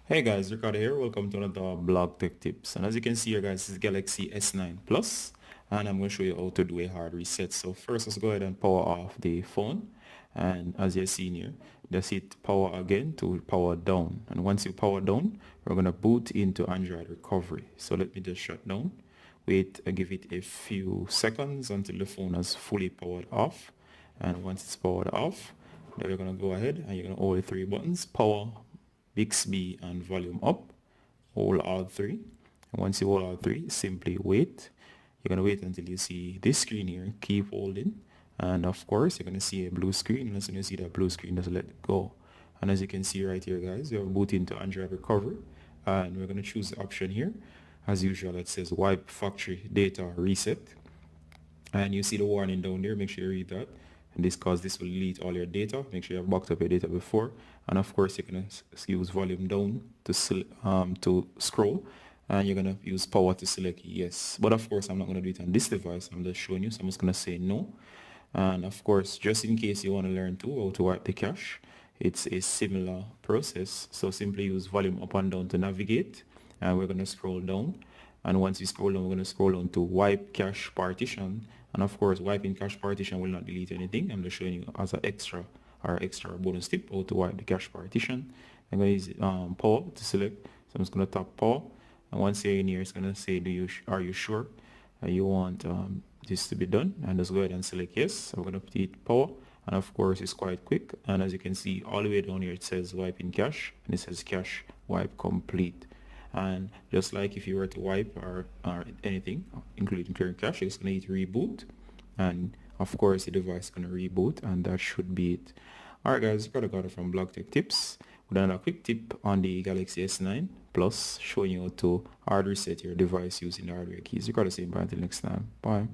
Hey guys, Ricardo here. Welcome to another Blog Tech Tips. And as you can see here guys, this is Galaxy S9 Plus and I'm going to show you how to do a hard reset. So first let's go ahead and power off the phone, and as you're seeing here, just hit power again to power down, and once you power down, we're going to boot into Android recovery. So let me just shut down, wait, give it a few seconds until the phone has fully powered off, and once it's powered off, then you're going to go ahead and you're going to hold the three buttons: power, Bixby, and volume up. Hold all three, and once you hold all three, simply wait. You're going to wait until you see this screen here. Keep holding, and of course you're going to see a blue screen, and as soon as you see that blue screen, just let it go. And as you can see right here guys, we have boot into Android recovery, and we're going to choose the option here as usual that says wipe factory data reset, and you see the warning down there. Make sure you read that, and this will delete all your data. Make sure you have backed up your data before, and of course you're gonna use volume down to scroll, and you're gonna use power to select yes. But of course I'm not gonna do it on this device. I'm just showing you, so I'm just gonna say no. And of course, just in case you want to learn too how to wipe the cache, it's a similar process. So simply use volume up and down to navigate, and we're going to scroll down, and once we scroll down, we're going to scroll down to wipe cache partition. And of course, wiping cache partition will not delete anything. I'm just showing you as an extra bonus tip how to wipe the cache partition. I'm going to use power to select, so I'm just going to tap power, and once you're in here, it's going to say are you sure you want this to be done, and just go ahead and select yes. So we're going to hit power, and of course it's quite quick, and as you can see all the way down here it says wipe in cache, and it says cache wipe complete. And just like if you were to wipe or anything including clearing cache, it's going to hit reboot, and of course the device is going to reboot, and that should be it. Alright guys, got it from Blog Tech Tips with another quick tip on the Galaxy S9 Plus, showing you how to hard reset your device using the hardware keys. You got the same. Until next time, bye.